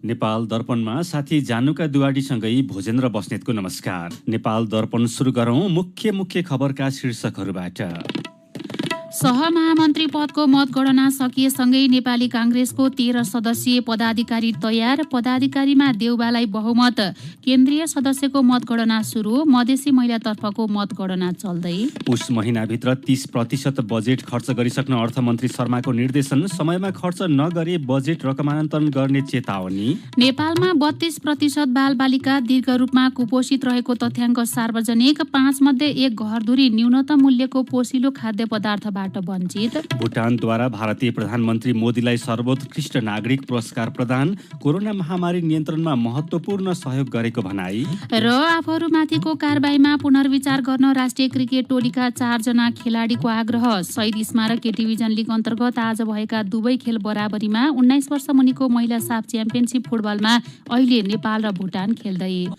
नेपाल दर्पणमा साथी जानुका दुवाडीसँगै भोजेन्द्र बस्नेतको नमस्कार। नेपाल दर्पण सुरु गरौं मुख्य खबरका शीर्षकहरूबाट। सहमहामन्त्री पदको मतगणना सकिएसँगै नेपाली कांग्रेसको 13 सदस्यीय पदाधिकारी तयार। पदाधिकारीमा देउबालाई बहुमत। केन्द्रीय सदस्यको मतगणना सुरु। मधेसी महिलातर्फको मतगणना चल्दै। उस महिनाभित्र 30% बजेट खर्च गरिसक्न अर्थमन्त्री शर्माको निर्देशन। समयमा खर्च नगरे बजेट रकमान्तरण गर्ने चेतावनी। नेपालमा 32% बालबालिका दीर्घ रूपमा कुपोषित रहेको तथ्याङ्क सार्वजनिक। 5 मध्ये 1 घरधुरी न्यूनतम मूल्यको पोषिलो खाद्य पदार्थबाट वञ्चित। भुटानद्वारा भारतीय प्रधानमन्त्री मोदीलाई सर्वोत्कृष्ट नागरिक पुरस्कार प्रदान। कोरोना महामारी नियन्त्रणमा महत्त्वपूर्ण सहयोग गरेको भनाई। र आफूहरूमाथिको कारबाहीमा पुनर्विचार गर्न राष्ट्रिय क्रिकेट टोलीका 4 जना खेलाडीको आग्रह। शहीद स्मारक के डिभिजन लिग अन्तर्गत आज भएका दुवै खेल बराबरीमा। 19 वर्ष मुनिको महिला साफ च्याम्पियनसिप फुटबलमा अहिले नेपाल र भुटान खेल्दै।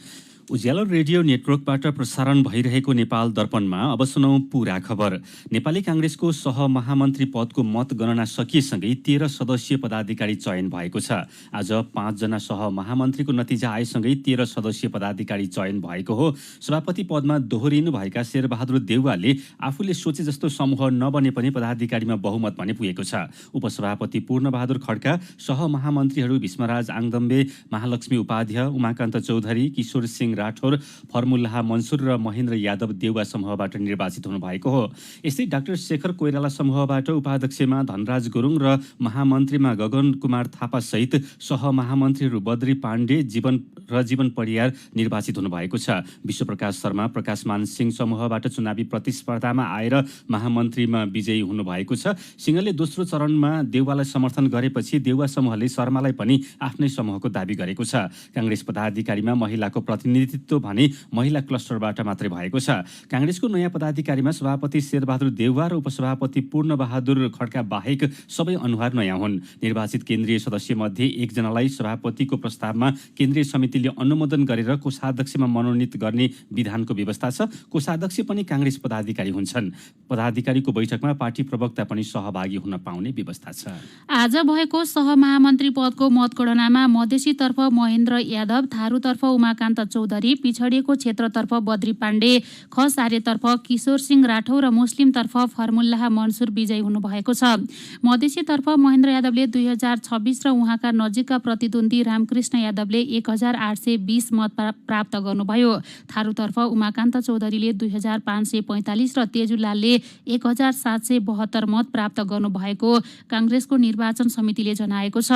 उज्यालो रेडियो नेटवर्कबाट प्रसारण भइरहेको नेपाल दर्पणमा अब सुनौ पूरा खबर। नेपाली कांग्रेसको सहमहामन्त्री पदको मतगणना सकिएसँगै 13 सदस्यीय पदाधिकारी चयन भएको छ। आज 5 जना सहमहामन्त्रीको नतिजा आएसँगै 13 सदस्यीय पदाधिकारी चयन भएको हो। सभापति पदमा दोहोरिनु भएका शेरबहादुर देउवाले आफूले सोचे जस्तो समूह नबने पनि पदाधिकारीमा बहुमत भने पुगेको छ। उपसभापति पूर्णबहादुर खड्का, सहमहामन्त्रीहरू भीष्मराज आङदम्बे, महालक्ष्मी उपाध्याय, उमाकान्त चौधरी, किशोर सिंह राठौर, फर्मुल्लाह मन्सुर र महेन्द्र यादव देउवा समूहबाट निर्वाचित हुनुभएको हो। यस्तै डाक्टर शेखर कोइराला समूहबाट उपाध्यक्षमा धनराज गुरुङ र महामन्त्रीमा गगन कुमार थापा सहित सहमहामन्त्रीहरू बद्री पाण्डे जीवन परियार निर्वाचित हुनुभएको छ। विश्वप्रकाश शर्मा प्रकाशमान सिंह समूहबाट चुनावी प्रतिस्पर्धामा आएर महामन्त्रीमा विजयी हुनुभएको छ। सिंहले दोस्रो चरणमा देउवालाई समर्थन गरेपछि देउवा समूहले शर्मालाई पनि आफ्नै समूहको दावी गरेको छ। कांग्रेस पदाधिकारीमा महिलाको प्रतिनिधित्व भने महिला क्लस्टरबाट मात्रै भएको छ। कांग्रेसको नयाँ पदाधिकारीमा सभापति शेरबहादुर देउवा र उपसभापति पूर्णबहादुर खड्का बाहेक सबै अनुहार नयाँ हुन्। निर्वाचित केन्द्रीय सदस्य मध्ये 1 जनालाई सभापतिको प्रस्तावमा केन्द्रीय समितिले अनुमोदन गरेर कोषाध्यक्षमा मनोनित गर्ने विधानको व्यवस्था छ। कोषाध्यक्ष पनि कांग्रेस पदाधिकारी हुन्छन्। पदाधिकारीको बैठकमा पार्टी प्रवक्ता पनि सहभागी हुन पाउने व्यवस्था छ। आज भएको सहमहामन्त्री पदको मतगणनामा मधेसीतर्फ महेन्द्र यादव, थारूतर्फ उमाकान्त चौधरी, पिछडिएको क्षेत्रतर्फ बद्री पाण्डे, खस आर्यतर्फ किशोर सिंह राठौर र मुस्लिमतर्फ फर्मुल्लाह मन्सुर विजयी हुनुभएको छ। मधेसीतर्फ महेन्द्र यादवले 2026 र उहाँका नजिकका प्रतिद्वन्दी रामकृष्ण यादवले 1820 मत प्राप्त गर्नुभयो। थारूतर्फ उमाकान्त चौधरीले 2545 र तेजुलालले 1772 मत प्राप्त गर्नुभएको कांग्रेसको निर्वाचन समितिले जनाएको छ।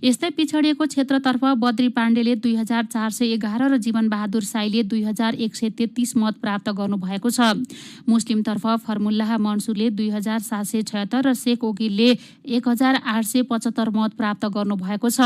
यस्तै पिछडिएको क्षेत्रतर्फ बद्री पाण्डेले 2411 र जीवनबहादुर साईले 2133 मत प्राप्त गर्नुभएको छ। मुस्लिमतर्फ फर्मुल्लाह मन्सुरले 2776 र शेख ओगिलले 1875 मत प्राप्त गर्नुभएको छ।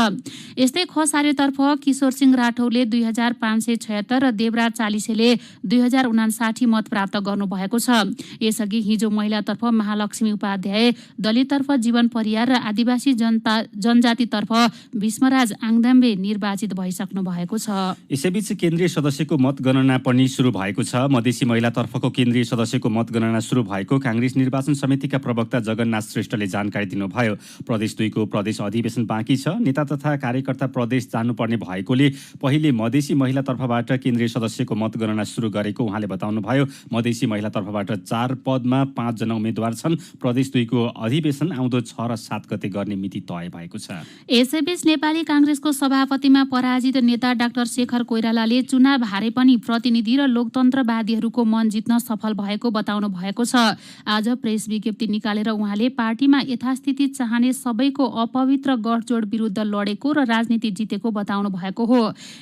यस्तै खस आर्यतर्फ किशोर सिंह राठौरले 2576 र देवराज चालिसेले 2059 मत प्राप्त गर्नुभएको छ। यसअघि हिजो महिलातर्फ महालक्ष्मी उपाध्याय, दलिततर्फ जीवन परियार र आदिवासी जनजातितर्फ भीष्मराज आङदाम्बे निर्वाचित भइसक्नु भएको छ। यसैबीच केन्द्रीय सदस्यको मतगणना पनि सुरु भएको छ। मधेसी महिलातर्फको केन्द्रीय सदस्यको मतगणना सुरु भएको कांग्रेस निर्वाचन समितिका प्रवक्ता जगन्नाथ श्रेष्ठले जानकारी दिनुभयो। प्रदेश 2 को प्रदेश अधिवेशन बाँकी छ। नेता तथा कार्यकर्ता प्रदेश जानुपर्ने भएकोले पहिले मधेसी महिलातर्फबाट केन्द्रीय सदस्यको मतगणना सुरु गरेको उहाँले बताउनुभयो। मधेसी महिलातर्फबाट 4 पदमा 5 जना उम्मेद्वार छन्। प्रदेश 2 को अधिवेशन आउँदो 6 र 7 गते गर्ने मिति तय भएको छ। यसैबीच नेपाली कांग्रेसको सभापतिमा पराजित नेता डाक्टर शेखर कोइरालाले चुनाव हारे पनि प्रतिनिधि र लोकतन्त्रवादीहरूको मन जित्न सफल भएको बताउनु भएको छ। आज प्रेस विज्ञप्ति निकालेर उहाँले पार्टीमा यथास्थिति चाहने सबैको अपवित्र गठजोड विरुद्ध लडेको र राजनीति जितेको बताउनु भएको हो।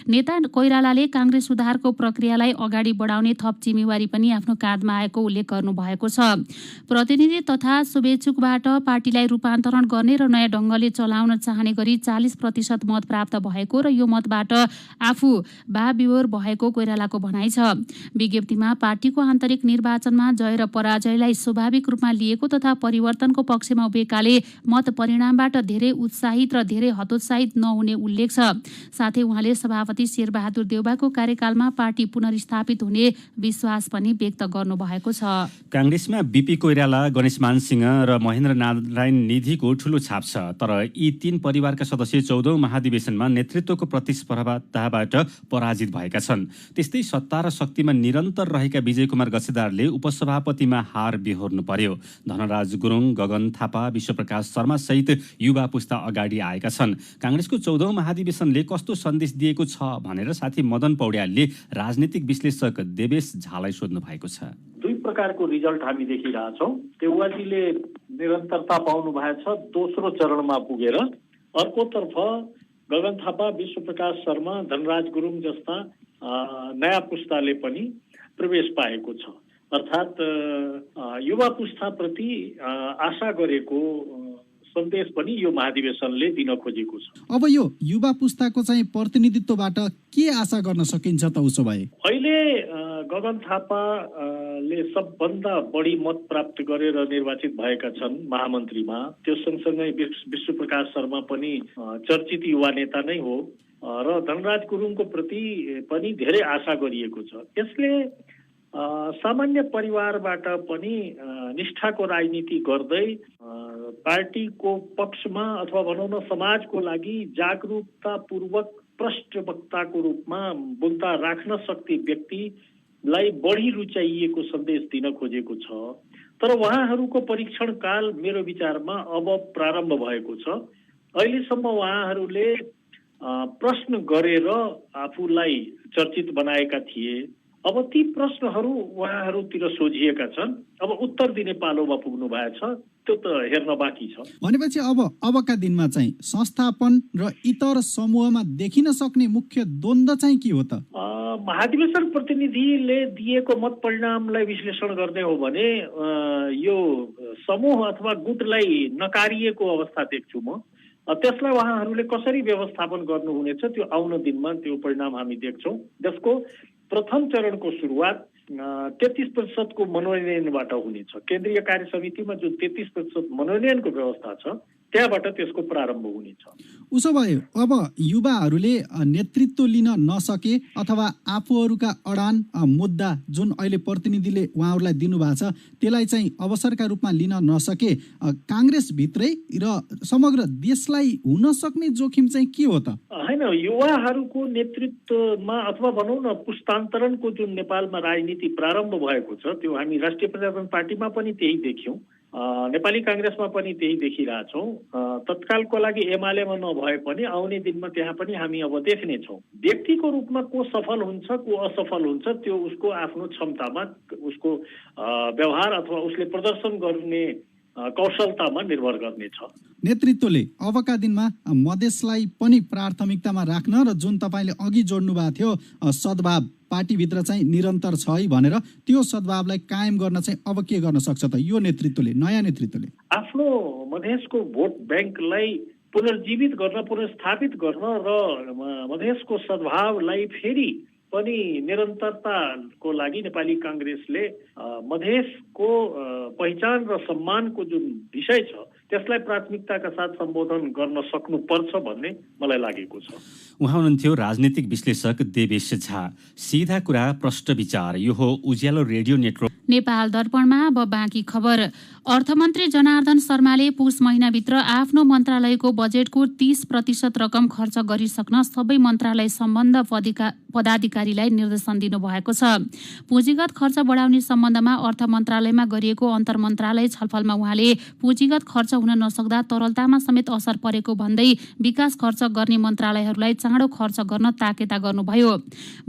नेता कोइरालाले कांग्रेस सुधारको प्रक्रियालाई अगाडि बढाउने थप जिम्मेवारी पनि आफ्नो काँधमा आएको उल्लेख गर्नु भएको छ। प्रतिनिधि तथा शुभेच्छुकबाट पार्टीलाई रूपान्तरण गर्ने र नयाँ ढङ्गले चलाउन चाहने गरी 40% मत प्राप्त भएको र यो मतबाट आफू बेहोर भएको कोइरालाको भनाइ छ। विज्ञप्तिमा पार्टीको आन्तरिक निर्वाचनमा जय र पराजयलाई स्वाभाविक रूपमा लिएको तथा परिवर्तनको पक्षमा उभिएकाले मत परिणामबाट धेरै उत्साहित र धेरै हतोत्साहित नहुने उल्लेख छ। साथै उहाँले सभापति शेरबहादुर देउवाको कार्यकालमा पार्टी पुनर्स्थापित हुने विश्वास पनि व्यक्त गर्नुभएको छ। काङ्ग्रेसमा बीपी कोइराला, गणेशमान सिंह र महेन्द्र नारायण निधिको ठूलो छाप छ। तर यी तीन परिवारका सदस्य 14औं महाधिवेशनमा नेतृत्वको प्रतिस्पर्धाबाट पराजित भएका छन्। त्यस्तै सत्ता र शक्तिमा निरन्तर रहेका विजय कुमार गच्छेदारले उपसभापतिमा हार बिहोर्नु पर्यो। धनराज गुरुङ, गगन थापा, विश्वप्रकाश शर्मा सहित युवा पुस्ता अगाडि आएका छन्। काङ्ग्रेसको 14औं महाधिवेशनले कस्तो सन्देश दिएको छ भनेर साथी मदन पौड्यालले राजनीतिक विश्लेषक देवेश झालाई सोध्नु भएको छ। दुई प्रकारको रिजल्ट हामी देखिरहेछौँ। देउवाजीले निरन्तरता पाउनु भएको छ दोस्रो चरणमा पुगेर। अर्कोतर्फ गगन थापा, विश्वप्रकाश शर्मा, धनराज गुरुङ जस्ता नयाँ पुस्ताले पनि प्रवेश पाएको छ। अर्थात् युवा पुस्ताप्रति आशा गरेको सन्देश पनि यो महाधिवेशनले दिन खोजेको छ। अब यो युवा पुस्ताको चाहिँ प्रतिनिधित्वबाट के आशा गर्न सकिन्छ त उसो भए? अहिले गगन थापाले सबभन्दा बढी मत प्राप्त गरेर निर्वाचित भएका छन् महामन्त्रीमा। त्यो सँगसँगै विश्वप्रकाश शर्मा पनि चर्चित युवा नेता नै हो र धनराज गुरुङको प्रति पनि धेरै आशा गरिएको छ। यसले सामान्य परिवारबाट पनि निष्ठाको राजनीति गर्दै पार्टीको पक्षमा अथवा भनौँ न समाजको लागि जागरुकतापूर्वक प्रष्टवक्ताको रूपमा मुद्दा राख्न सक्ने व्यक्तिलाई बढी रुचाइएको सन्देश दिन खोजेको छ। तर उहाँहरूको परीक्षण काल मेरो विचारमा अब प्रारम्भ भएको छ। अहिलेसम्म उहाँहरूले प्रश्न गरेर आफूलाई चर्चित बनाएका थिए। अब ती प्रश्नहरू उहाँहरूतिर सोझिएका छन्। अब उत्तर दिने पालोमा पुग्नु भएको छ। त्यो त हेर्न बाँकी छ। भनेपछि अबका दिनमा चाहिँ संस्थापन र इतर समूहमा देखिन सक्ने मुख्य द्वन्द्व चाहिँ के हो त? महाधिवेशन प्रतिनिधिले दिएको मत परिणामलाई विश्लेषण गर्ने हो भने यो समूह अथवा गुटलाई नकारिएको अवस्था देख्छु म। त्यसलाई उहाँहरूले कसरी व्यवस्थापन गर्नुहुनेछ त्यो आउन दिनमा त्यो परिणाम हामी देख्छौँ। जसको प्रथम चरणको सुरुवात 33% को मनोनयनबाट हुनेछ। केन्द्रीय कार्य समितिमा जुन 33% मनोनयनको व्यवस्था छ त्यहाँबाट त्यसको प्रारम्भ हुनेछ। उसो भए अब युवाहरूले नेतृत्व लिन नसके अथवा आफूहरूका अडान मुद्दा जुन अहिले प्रतिनिधिले उहाँहरूलाई दिनुभएको छ त्यसलाई चाहिँ अवसरका रूपमा लिन नसके काङ्ग्रेसभित्रै र समग्र देशलाई हुन सक्ने जोखिम चाहिँ के हो त? होइन, युवाहरूको नेतृत्वमा अथवा भनौँ न पुस्तान्तरणको जुन नेपालमा राजनीति प्रारम्भ भएको छ त्यो हामी राष्ट्रिय प्रजातन्त्र पार्टीमा पनि त्यही देख्यौँ, नेपाली काङ्ग्रेसमा पनि त्यही देखिरहेछौँ। तत्कालको लागि एमालेमा नभए पनि आउने दिनमा त्यहाँ पनि हामी अब देख्नेछौँ। व्यक्तिको रूपमा को सफल हुन्छ को असफल हुन्छ त्यो उसको आफ्नो क्षमतामा, उसको व्यवहार अथवा उसले प्रदर्शन गर्ने कौशलतामा निर्भर गर्नेछ। नेतृत्वले अबका दिनमा मधेसलाई पनि प्राथमिकतामा राख्न र जुन तपाईँले अघि जोड्नु भएको थियो सद्भाव पार्टीभित्र चाहिँ निरन्तर छ है भनेर त्यो सद्भावलाई कायम गर्न चाहिँ अब के गर्न सक्छ त यो नेतृत्वले, नयाँ नेतृत्वले? आफ्नो मधेसको भोट ब्याङ्कलाई पुनर्जीवित गर्न, पुनर्स्थापित गर्न र मधेसको सद्भावलाई फेरि पनि निरन्तरताको लागि नेपाली काङ्ग्रेसले मधेसको पहिचान र सम्मानको जुन विषय छ त्यसलाई प्राथमिकताका साथ सम्बोधन गर्न सक्नुपर्छ भन्ने मलाई लागेको छ। उहाँ हुनुहुन्थ्यो राजनीतिक विश्लेषक देवेश झा। सिधा कुरा प्रष्ट विचार, यो हो उज्यालो रेडियो नेटवर्क। नेपाल दर्पणमा अब बाँकी खबर। अर्थमन्त्री जनार्दन शर्माले पुस महिनाभित्र आफ्नो मन्त्रालयको बजेटको 30% रकम खर्च गरिसक्न सबै मन्त्रालय सम्बन्ध पदाधिकारीलाई निर्देशन दिनुभएको छ। पुँजीगत खर्च बढाउने सम्बन्धमा अर्थ मन्त्रालयमा गरिएको अन्तर्मन्त्रालय छलफलमा उहाँले पुँजीगत खर्च हुन नसक्दा तरलतामा समेत असर परेको भन्दै विकास खर्च गर्ने मन्त्रालयहरूलाई चाँडो खर्च गर्न ताकेता गर्नुभयो।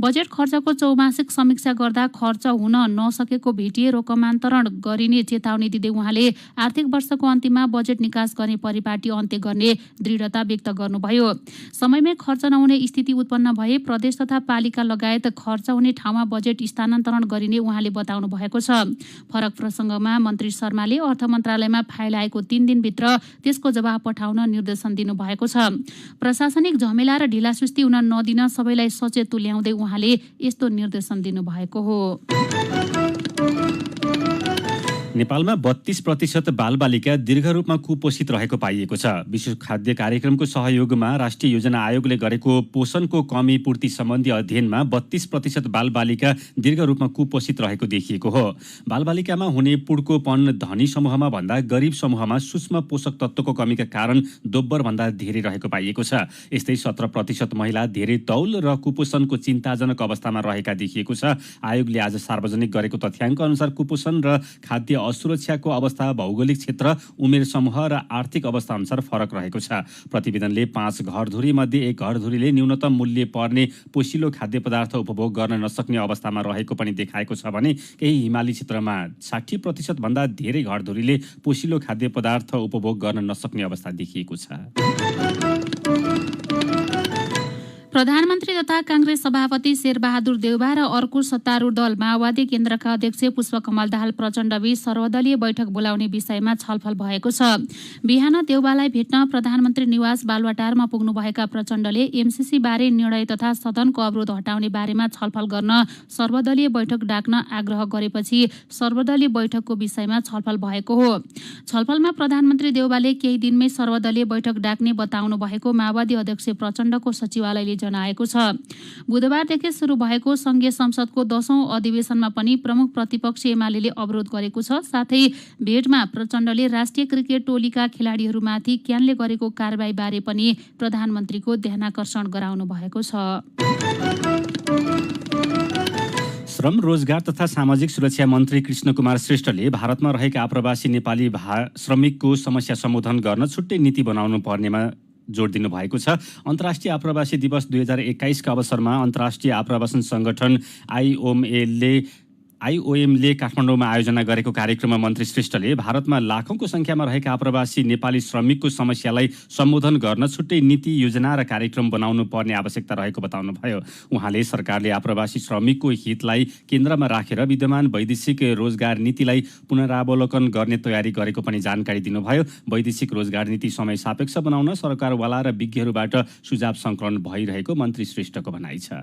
बजेट खर्चको चौमासिक समीक्षा गर्दा खर्च हुन नसकेको भेटिए रकमान्तरण गरिने चेतावनी दिँदै उहाँले आर्थिक वर्षको अन्त्यमा बजेट निकास गर्ने परिपाटी अन्त्य गर्ने दृढता व्यक्त गर्नुभयो। समयमै खर्च नहुने स्थिति उत्पन्न भए प्रदेश तथा पालिका लगायत खर्च हुने ठाउँमा बजेट स्थानान्तरण गरिने उहाँले बताउनु भएको छ। फरक प्रसङ्गमा मन्त्री शर्माले अर्थ मन्त्रालयमा फाइल आएको 3 दिनभित्र त्यसको जवाफ पठाउन निर्देशन दिनुभएको छ। प्रशासनिक झमेला र ढिलासुस्ती हुन नदिन सबैलाई सचेत तुल्याउँदै उहाँले यस्तो निर्देशन दिनुभएको हो। नेपालमा 32% बालबालिका दीर्घ रूपमा कुपोषित रहेको पाइएको छ। विश्व खाद्य कार्यक्रमको सहयोगमा राष्ट्रिय योजना आयोगले गरेको पोषणको कमी पूर्ति सम्बन्धी अध्ययनमा 32% बालबालिका दीर्घ रूपमा कुपोषित रहेको देखिएको हो। बालबालिकामा हुने पुड्कोपन धनी समूहमा भन्दा गरिब समूहमा सूक्ष्म पोषक तत्त्वको कमीका कारण दोब्बर भन्दा धेरै रहेको पाइएको छ। यस्तै 17% महिला धेरै तौल र कुपोषणको चिन्ताजनक अवस्थामा रहेका देखिएको छ। आयोगले आज सार्वजनिक गरेको तथ्याङ्क अनुसार कुपोषण र खाद्य असुरक्षाको अवस्था भौगोलिक क्षेत्र, उमेर समूह र आर्थिक अवस्था अनुसार फरक रहेको छ। प्रतिवेदनले 5 घरधुरी मध्ये 1 घरधुरीले न्यूनतम मूल्य पर्ने पोषिलो खाद्य पदार्थ उपभोग गर्न नसक्ने अवस्थामा रहेको पनि देखाएको छ भने केही हिमाली क्षेत्रमा 60% भन्दा धेरै घरधुरीले पोषिलो खाद्य पदार्थ उपभोग गर्न नसक्ने अवस्था देखिएको छ। प्रधानमन्त्री तथा काङ्ग्रेस सभापति शेरबहादुर देउबा र अर्को सत्तारूढ दल माओवादी केन्द्रका अध्यक्ष पुष्पकमल दाहाल प्रचण्डबीच सर्वदलीय बैठक बोलाउने विषयमा छलफल भएको छ। बिहान देउबालाई भेट्न प्रधानमन्त्री निवास बालुवाटारमा पुग्नुभएका प्रचण्डले एमसीसी बारे निर्णय तथा सदनको अवरोध हटाउने बारेमा छलफल गर्न सर्वदलीय बैठक डाक्न आग्रह गरेपछि सर्वदलीय बैठकको विषयमा छलफल भएको हो। छलफलमा प्रधानमन्त्री देउबाले केही दिनमै सर्वदलीय बैठक डाक्ने बताउनु भएको माओवादी अध्यक्ष प्रचण्डको सचिवालयले जनाएको छ। बुधबारदेखि सुरु भएको संघीय संसदको 10औं अधिवेशनमा पनि प्रमुख प्रतिपक्ष एमाले अवरोध गरेको छ। साथै भेटमा प्रचण्डले राष्ट्रिय क्रिकेट टोलीका खेलाडीहरूमाथि क्यानले गरेको कारबाही बारे पनि प्रधानमन्त्रीको ध्यानाकर्षण गराउनु भएको छ। श्रम, रोजगार तथा सामाजिक सुरक्षा मन्त्री कृष्णकुमार श्रेष्ठले भारतमा रहेका आप्रवासी नेपाली श्रमिकको समस्या सम्बोधन गर्न छुट्टै नीति बनाउनु पर्नेमा जोड दिनु भएको छ। अन्तर्राष्ट्रिय आप्रवासी दिवस 2021 का अवसरमा अन्तर्राष्ट्रिय आप्रवासन संगठन आइओएमले काठमाडौँमा आयोजना गरेको कार्यक्रममा मन्त्री श्रेष्ठले भारतमा लाखौंको संख्यामा रहेका आप्रवासी नेपाली श्रमिकको समस्यालाई सम्बोधन गर्न छुट्टै नीति, योजना र कार्यक्रम बनाउनु पर्ने आवश्यकता रहेको बताउनुभयो। उहाँले सरकारले आप्रवासी श्रमिकको हितलाई केन्द्रमा राखेर विद्यमान वैदेशिक रोजगार नीतिलाई पुनरावलोकन गर्ने तयारी गरेको पनि जानकारी दिनुभयो। वैदेशिक रोजगार नीति समय सापेक्ष बनाउन सरकारवाला र विज्ञहरूबाट सुझाव संकलन भइरहेको मन्त्री श्रेष्ठको भनाइ छ।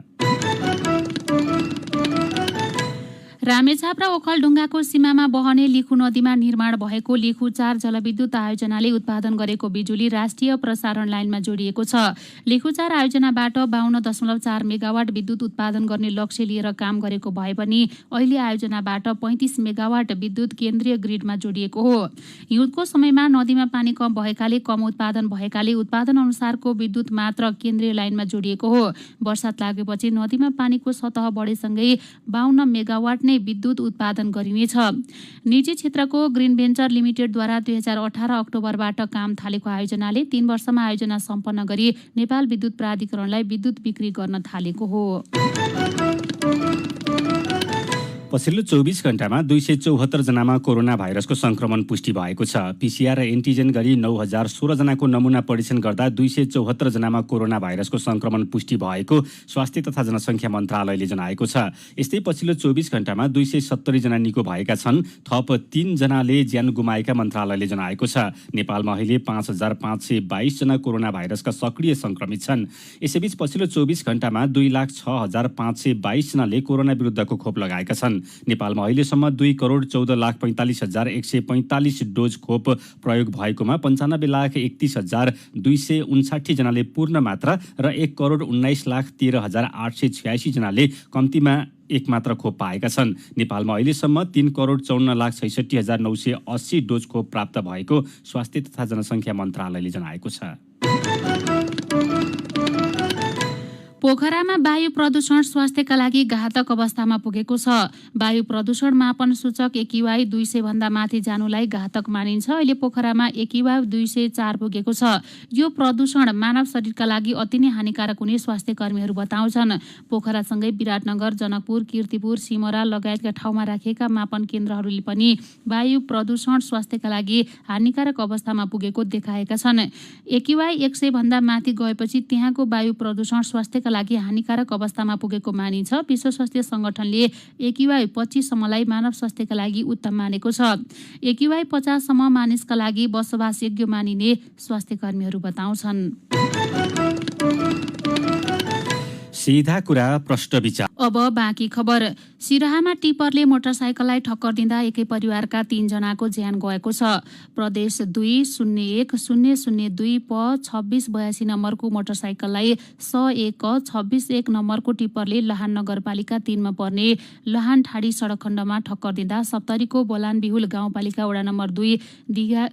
रामेछाप र ओखलढुङ्गाको सीमामा बहने लिखु नदीमा निर्माण भएको लिखु 4 जलविद्युत आयोजनाले उत्पादन गरेको बिजुली राष्ट्रिय प्रसारण लाइनमा जोडिएको छ। लिखु 4 आयोजनाबाट 52.4 मेगावाट विद्युत उत्पादन गर्ने लक्ष्य लिएर काम गरेको भए पनि अहिले आयोजनाबाट 35 मेगावाट विद्युत केन्द्रीय ग्रिडमा जोडिएको हो। हिउँदको समयमा नदीमा पानी कम भएकाले कम उत्पादन भएकाले उत्पादन अनुसारको विद्युत मात्र केन्द्रीय लाइनमा जोडिएको हो। वर्षात लागेपछि नदीमा पानीको सतह बढेसँगै 52 मेगावाट नै विद्युत उत्पादन गरिनेछ। निजी क्षेत्रको ग्रिन भेन्चर लिमिटेडद्वारा 2018 अक्टोबरबाट काम थालेको आयोजनाले 3 वर्षमा आयोजना सम्पन्न गरी नेपाल विद्युत प्राधिकरणलाई विद्युत बिक्री गर्न थालेको हो। पछिल्लो 24 घण्टामा 274 जनामा कोरोना भाइरसको संक्रमण पुष्टि भएको छ। पीसीआर र एन्टिजेन गरी 9016 जनाको नमुना परीक्षण गर्दा 274 जनामा कोरोना भाइरसको संक्रमण पुष्टि भएको स्वास्थ्य तथा जनसङ्ख्या मन्त्रालयले जनाएको छ। यस्तै पछिल्लो 24 घण्टामा 270 जना निको भएका छन्। थप 3 जनाले ज्यान गुमाएका मन्त्रालयले जनाएको छ। नेपालमा अहिले 5522 जना कोरोना भाइरसका सक्रिय संक्रमित छन्। यसैबीच पछिल्लो 24 घण्टामा 2,06,522 जनाले कोरोना विरुद्धको खोप लगाएका छन्। नेपालमा अहिलेसम्म 2,14,45,145 डोज खोप प्रयोग भएकोमा 95,31,259 जनाले पूर्ण मात्रा र 1,19,13,886 जनाले कम्तीमा एक मात्र खोप पाएका छन्। नेपालमा अहिलेसम्म 3,54,66,980 डोज खोप प्राप्त भएको स्वास्थ्य तथा जनसङ्ख्या मन्त्रालयले जनाएको छ। पोखरामा वायु प्रदूषण स्वास्थ्यका लागि घातक अवस्थामा पुगेको छ। वायु प्रदूषण मापन सूचक AQI 200 भन्दा माथि जानुलाई घातक मानिन्छ। अहिले पोखरामा AQI 204 पुगेको छ। यो प्रदूषण मानव शरीरका लागि अति नै हानिकारक हुने स्वास्थ्य कर्मीहरू बताउँछन्। पोखरासँगै विराटनगर, जनकपुर, कीर्तिपुर, सिमरा लगायतका ठाउँमा राखिएका मापन केन्द्रहरूले पनि वायु प्रदूषण स्वास्थ्यका लागि हानिकारक अवस्थामा पुगेको देखाएका छन्। AQI 100 भन्दा माथि गएपछि त्यहाँको वायु प्रदूषण स्वास्थ्यका लागि हानिकारक अवस्थामा पुगेको मानिन्छ। विश्व स्वास्थ्य संगठनले AQI 25 सम्मलाई मानव स्वास्थ्यका लागि उत्तम मानेको छ। AQI 50 सम्म मानिसका लागि बसोबासयोग्य मानिने स्वास्थ्य कर्मीहरू बताउँछन्। सीधा कुरा प्रष्ट विचार। अब बाँकी खबर। सिराहामा टिप्परले मोटरसाइकललाई ठक्कर दिँदा एकै परिवारका 3 जनाको ज्यान गएको छ। प्रदेश 2-01-002 प 2682 नम्बरको मोटरसाइकललाई 101-26-1 नम्बरको टिप्परले लहान नगरपालिका 3 मा पर्ने लहान ठाडी सडक खण्डमा ठक्कर दिँदा सप्तरीको बोलान बिहुल गाउँपालिका वडा नम्बर 2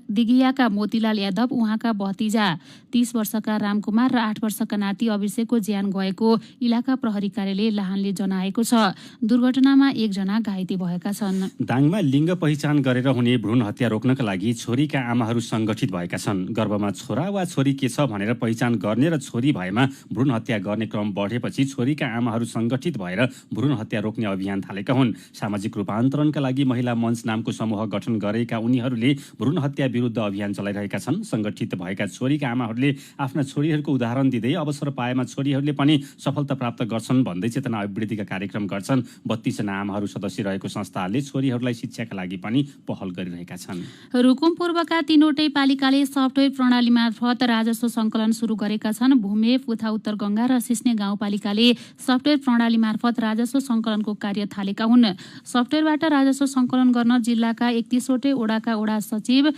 दिगियाका मोतीलाल यादव, उहाँका भतिजा 30 वर्षका रामकुमार र 8 वर्षका नाति अभिषेकको ज्यान गएको इलाका प्रहरी कार्यालय लाहानले जनाएको छ। दुर्घटनामा 1 जना घाइते भएका छन्। दाङमा लिङ्ग पहिचान गरेर हुने भ्रूण हत्या रोक्नका लागि छोरीका आमाहरू संगठित भएका छन्। गर्भमा छोरा वा छोरी के छ भनेर पहिचान गर्ने र छोरी भएमा भ्रूण हत्या गर्ने क्रम बढेपछि छोरीका आमाहरू संगठित भएर भ्रूण हत्या रोक्ने अभियान थालेका हुन्। सामाजिक रूपान्तरणका लागि महिला मञ्च नामको समूह गठन गरेका उनीहरूले भ्रूण हत्या विरुद्ध अभियान चलाइरहेका छन्। संगठित भएका छोरीका आमाहरूले आफ्ना छोरीहरूको उदाहरण दिँदै अवसर पाएमा छोरीहरूले पनि सफलता प्राप्त गर्छन् भन्दै चेतना अभिवृद्धिका कार्यक्रम गर्छन्। 32 जना आमाहरू सदस्य रहेको संस्थाले छोरीहरूलाई शिक्षाका लागि पनि पहल गरिरहेका छन्। रुकुम पूर्वका 3वटै पालिकाले सफ्टवेयर प्रणाली मार्फत राजस्व सङ्कलन सुरु गरेका छन्। भूमे, पुथा उत्तर गङ्गा र सिस्ने गाउँपालिकाले सफ्टवेयर प्रणाली मार्फत राजस्व सङ्कलनको कार्य थालेका हुन्। सफ्टवेयरबाट राजस्व सङ्कलन गर्न जिल्लाका 31वटै वडाका वडा सचिव,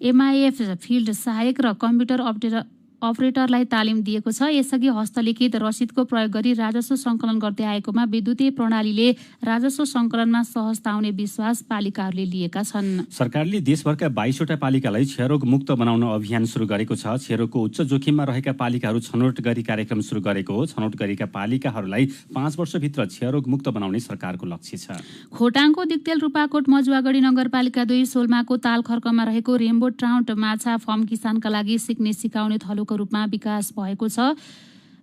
MIF फिल्ड सहायक र कम्प्युटर अपरेटरलाई तालिम दिएको छ। यसअघि हस्तलिखित रसिदको प्रयोग गरी राजस्व सङ्कलन गर्दै आएकोमा विद्युतीय प्रणालीले राजस्व सङ्कलनमा सहजता आउने विश्वास पालिकाहरूले लिएका छन्। सरकारले देशभरका 22वटा पालिकालाई क्षयरोग मुक्त बनाउन अभियान सुरु गरेको छ। क्षयरोगको उच्च जोखिममा रहेका पालिकाहरू छनौट गरी कार्यक्रम सुरु गरेको हो। छनौट गरेका पालिकाहरूलाई 5 वर्षभित्र क्षयरोग मुक्त बनाउने सरकारको लक्ष्य छ। खोटाङको दिक्तेल, रूपाकोट, मजुवागढी नगरपालिका 2, सोलमाको तालखर्कमा रहेको रेम्बो ट्राउट माछा फर्म किसानका लागि सिक्ने सिकाउने थलोको रूपमा विकास भएको छ।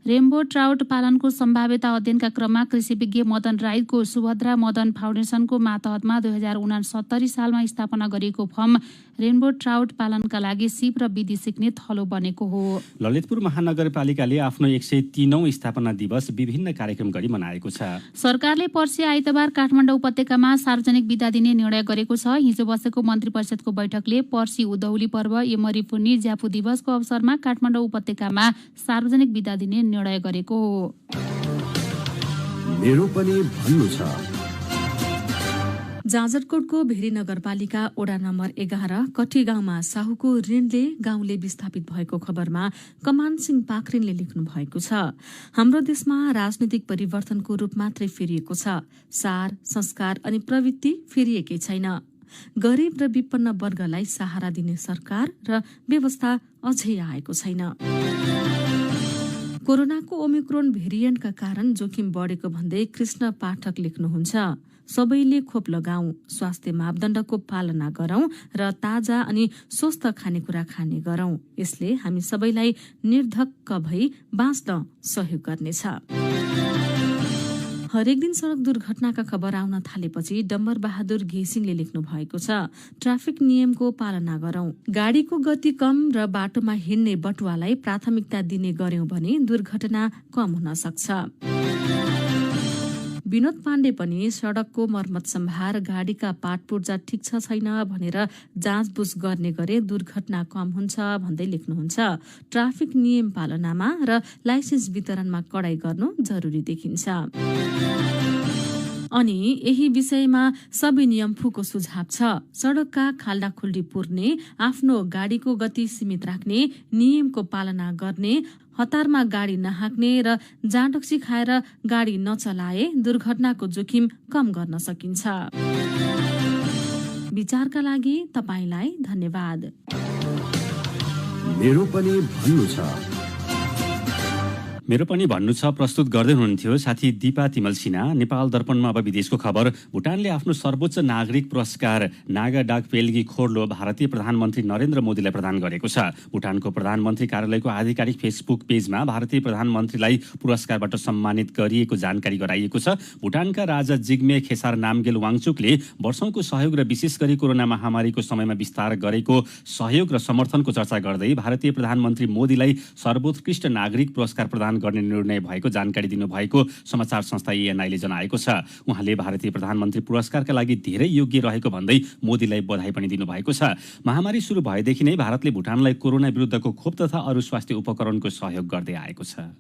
रेम्बो ट्राउट पालनको सम्भाव्यता अध्ययनका क्रममा कृषि विज्ञ मदन राईको सुभद्रा मदन फाउन्डेसनको मातहतमा 2069 सालमा स्थापना गरिएको फर्म रेम्बो ट्राउट पालनका लागि सिप र विधि सिक्ने थलो बनेको हो। ललितपुर महानगरपालिकाले आफ्नो 103औं स्थापना दिवस विभिन्न कार्यक्रम गरी मनाएको छ। सरकारले पर्सि आइतबार काठमाडौँ उपत्यकामा सार्वजनिक बिदा दिने निर्णय गरेको छ। हिजो बसेको मन्त्री परिषदको बैठकले पर्सि उदौली पर्व, यमरी पुन्नी, ज्यापु दिवसको अवसरमा काठमाडौँ उपत्यकामा सार्वजनिक बिदा दिने निर्णय गरेको हो। मेरो पनि भन्नु छ। जाजरकोटको भेरी नगरपालिका वडा नम्बर 11 कठी गाउँमा साहुको ऋणले गाउँले विस्थापित भएको खबरमा कमान सिंह पाखरिनले लेख्नु भएको छ। हाम्रो देशमा राजनीतिक परिवर्तनको रूप मात्रै फेरिएको छ। सार, संस्कार अनि प्रवृत्ति फेरिएकै छैन। गरिब र विपन्न वर्गलाई सहारा दिने सरकार र व्यवस्था अझै आएको छैन। कोरोनाको ओमिक्रोन भेरिएन्टका कारण जोखिम बढेको भन्दै कृष्ण पाठक लेख्नुहुन्छ। सबैले खोप लगाऊ, स्वास्थ्य मापदण्डको पालना गरौं र ताजा अनि स्वस्थ खानेकुरा खाने गरौं। यसले हामी सबैलाई निर्धक्क भई बाँच्न सहयोग गर्नेछ। हरेक दिन सड़क दुर्घटनाका खबर आउन थालेपछि डम्बर बहादुर घिसिङले लेख्नु भएको छ। ट्राफिक नियमको पालना गरौं, गाडीको गति कम र बाटोमा हिँड्ने बटुवालाई प्राथमिकता दिने गर्यौं भने दुर्घटना कम हुन सक्छ। विनोद पाण्डे पनि सड़कको मर्मत सम्भार, गाडीका पाटपुर्जा ठिक छ छैन भनेर जाँचबुझ गर्ने गरे दुर्घटना कम हुन्छ भन्दै लेख्नुहुन्छ। ट्राफिक नियम पालनामा र लाइसेन्स वितरणमा कडाई गर्नु जरुरी देखिन्छ। अनि यही विषयमा सबै नियमफुको सुझाव छ। सड़कका खाल्डाखुल्डी पुर्ने, आफ्नो गाडीको गति सीमित राख्ने, नियमको पालना गर्ने, हतारमा गाडी नहाक्ने र जाँडक्सी खाएर गाडी नचलाए दुर्घटनाको जोखिम कम गर्न सकिन्छ। विचारका लागि तपाईलाई धन्यवाद। मेरो पनि भन्नु छ। मेरो पनि भन्नु छ प्रस्तुत गर्दै हुनुहुन्थ्यो साथी दिपा तिमल सिन्हा। नेपाल दर्पणमा अब विदेशको खबर। भुटानले आफ्नो सर्वोच्च नागरिक पुरस्कार नागा डाक पेल्गी खोर्लो भारतीय प्रधानमन्त्री नरेन्द्र मोदीलाई प्रदान गरेको छ। भुटानको प्रधानमन्त्री कार्यालयको आधिकारिक फेसबुक पेजमा भारतीय प्रधानमन्त्रीलाई पुरस्कारबाट सम्मानित गरिएको जानकारी गराइएको छ। भुटानका राजा जिग्मे खेसार नामगेल वाङचुकले वर्षौंको सहयोग र विशेष गरी कोरोना महामारीको समयमा विस्तार गरेको सहयोग र समर्थनको चर्चा गर्दै भारतीय प्रधानमन्त्री मोदीलाई सर्वोत्कृष्ट नागरिक पुरस्कार प्रदान गर्ने निर्णय भएको जानकारी दिनुभएको समाचार संस्था एएनआईले जनाएको छ। उहाँले भारतीय प्रधानमन्त्री पुरस्कारका लागि धेरै योग्य रहेको भन्दै मोदीलाई बधाई पनि दिनुभएको छ। महामारी सुरु भएदेखि नै भारतले भुटानलाई कोरोना विरुद्धको खोप तथा अरू स्वास्थ्य उपकरणको सहयोग गर्दै आएको छ।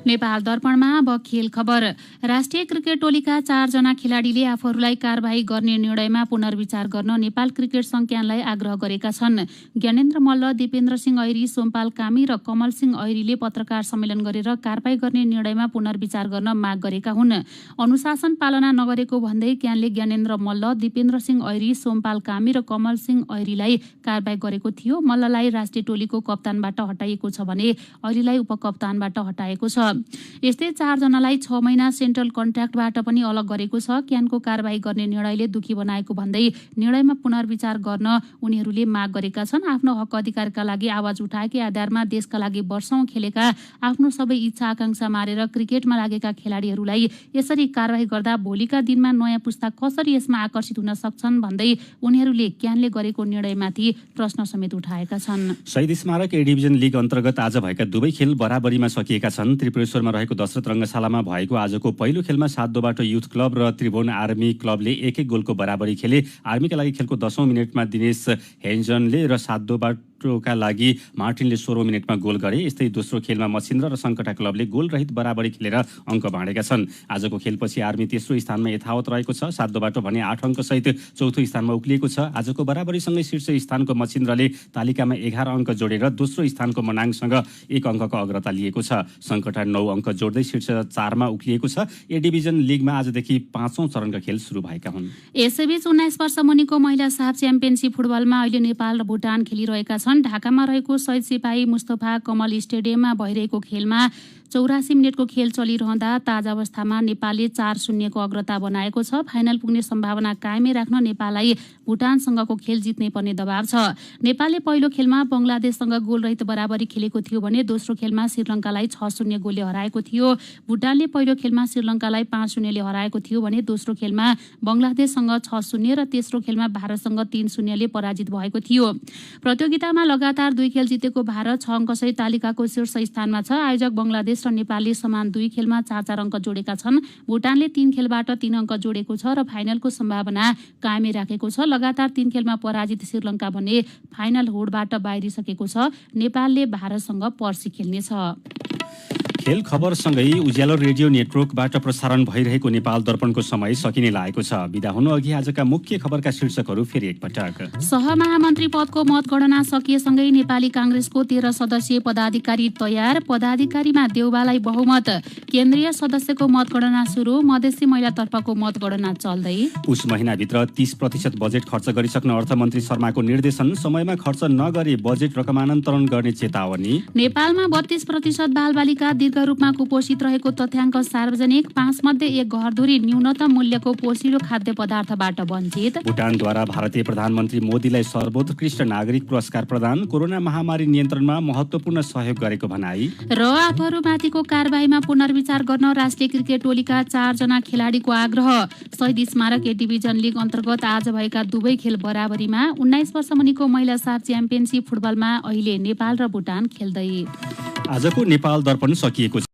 नेपाल दर्पणमा अब खेल खबर। राष्ट्रिय क्रिकेट टोलीका 4 जना खेलाडीले आफूहरूलाई कारबाही गर्ने निर्णयमा पुनर्विचार गर्न नेपाल क्रिकेट संज्ञानलाई आग्रह गरेका छन्। ज्ञानेन्द्र मल्ल, दिपेन्द्र सिंह ऐरी, सोमपाल कामी र कमल सिंह ऐरीले पत्रकार सम्मेलन गरेर कारबाही गर्ने निर्णयमा पुनर्विचार गर्न माग गरेका हुन्। अनुशासन पालना नगरेको भन्दै क्यानले ज्ञानेन्द्र मल्ल, दिपेन्द्र सिंह ऐरी, सोमपाल कामी र कमल सिंह ऐरीलाई कारबाही गरेको थियो। मल्ललाई राष्ट्रिय टोलीको कप्तानबाट हटाइएको छ भने ऐरीलाई उपकप्तानबाट हटाएको छ। यस्तै 4 जनालाई 6 महिना सेन्ट्रल कन्ट्र्याक्टबाट पनि अलग गरेको छ। क्यानको कारबाही गर्ने निर्णयले दुखी बनाएको भन्दै निर्णयमा पुनर्विचार गर्न उनीहरूले माग गरेका छन्। आफ्नो हक अधिकारका लागि आवाज उठाएकै आधारमा देशका लागि वर्षौं खेलेका, आफ्नो सबै इच्छा आकांक्षा मारेर क्रिकेटमा लागेका खेलाडीहरूलाई यसरी कारबाही गर्दा भोलिका दिनमा नयाँ पुस्ता कसरी यसमा आकर्षित हुन सक्छन् भन्दै उनीहरूले क्यानले गरेको निर्णयमाथि प्रश्न समेत उठाएका छन्। शहीद स्मारक ए डिभिजन लिग अन्तर्गत आज भएका दुवै खेल बराबरीमा सकिएका छन्। त्रिपुरेश्वरमा रहेको दशरथ रङ्गशालामा भएको आजको पहिलो खेलमा सातदोबाट युथ क्लब र त्रिभुवन आर्मी क्लबले 1-1 गोलको बराबरी खेले। आर्मीका लागि खेलको 10औं मिनेटमा दिनेश हेन्जनले र सातदोबाटोका लागि मार्टिनले 16औं मिनेटमा गोल गरे। यस्तै दोस्रो खेलमा मछिन्द्र र सङ्कटा क्लबले गोलरहित बराबरी खेलेर अङ्क बाँडेका छन्। आजको खेलपछि आर्मी तेस्रो स्थानमा यथावत रहेको छ। सातदोबाटो भने 8 अङ्कसहित चौथो स्थानमा उक्लिएको छ। आजको बराबरीसँगै शीर्ष स्थानको मछिन्द्रले तालिकामा 11 अङ्क जोडेर दोस्रो स्थानको मनाङसँग 1 अङ्कको अग्रता लिएको छ। सङ्कटा 9 अङ्क जोड्दै शीर्ष 4 मा उक्लिएको छ। ए डिभिजन लिगमा आजदेखि 5औं चरणका खेल सुरु भएका हुन्। यसैबीच 19 वर्ष मुनिको महिला साफ च्याम्पियनसिप फुटबलमा अहिले नेपाल र भुटान खेलिरहेका छन्। ढाकामा रहेको शहीद सिपाही मुस्तफा कमल स्टेडियममा भइरहेको खेलमा 84 मिनेटको खेल चलिरहँदा ताजा अवस्थामा नेपालले 4-0 को अग्रता बनाएको छ। फाइनल पुग्ने सम्भावना कायमै राख्न नेपाललाई भुटानसँगको खेल जित्नै पर्ने दबाव छ। नेपालले पहिलो खेलमा बङ्गलादेशसँग गोलरहित बराबरी खेलेको थियो भने दोस्रो खेलमा श्रीलङ्कालाई 6-0 गोलले हराएको थियो। भुटानले पहिलो खेलमा श्रीलङ्कालाई 5-0 ले हराएको थियो भने दोस्रो खेलमा बङ्गलादेशसँग 6-0 र तेस्रो खेलमा भारतसँग 3-0 ले पराजित भएको थियो। प्रतियोगितामा लगातार 2 खेल जितेको भारत 6 अङ्कसहित तालिकाको शीर्ष स्थानमा छ। आयोजक बङ्गलादेश र नेपालले समान 2 खेलमा 4-4 अङ्क जोडेका छन्। भुटानले 3 खेलबाट 3 अङ्क जोडेको छ र फाइनलको सम्भावना कायमै राखेको छ। लगातार 3 खेलमा पराजित श्रीलङ्का भने फाइनल होडबाट बाहिरिसकेको छ। नेपालले भारतसँग पर्सि खेल्नेछ। खेल खबरसँगै उज्यालो रेडियो नेटवर्कबाट प्रसारण भइरहेको नेपाल दर्पणको समय सकिने लागेको छ। बिदा हुनु अघि आजका मुख्य खबरका शीर्षकहरू फेरि एकपटक। सहमहामन्त्री पदको मतगणना सकिएसँगै नेपाली काङ्ग्रेसको 13 सदस्यीय पदाधिकारी तयार। पदाधिकारीमा देउबालाई बहुमत। केन्द्रीय सदस्यको मतगणना सुरु। मधेसी महिलातर्फको मतगणना चल्दै। उस महिनाभित्र 30% बजेट खर्च गरिसक्न अर्थमन्त्री शर्माको निर्देशन। समयमा खर्च नगरे बजेट रकमान्तरण गर्ने चेतावनी। नेपालमा 32% बालबालिका रूपमा कुपोषित रहेको तथ्याङ्क सार्वजनिक। 5 मध्ये 1 घरधुरी न्यूनतम मूल्यको पोषिलो खाद्य पदार्थबाट वञ्चित। भुटानद्वारा भारतीय प्रधानमन्त्री मोदीलाई सर्वोत्कृष्ट नागरिक पुरस्कार प्रदान। कोरोना महामारी नियन्त्रणमा महत्त्वपूर्ण सहयोग गरेको भनाई। र आफूहरूमाथिको कारबाहीमा पुनर्विचार गर्न राष्ट्रिय क्रिकेट टोलीका 4 जना खेलाडीको आग्रह। शहीद स्मारक ए डिभिजन लिग अन्तर्गत आज भएका दुवै खेल बराबरीमा। 19 वर्ष मुनिको महिला साफ च्याम्पियनसिप फुटबलमा अहिले नेपाल र भुटान खेल्दै। आजको नेपाल दर्पण सकिएको छ।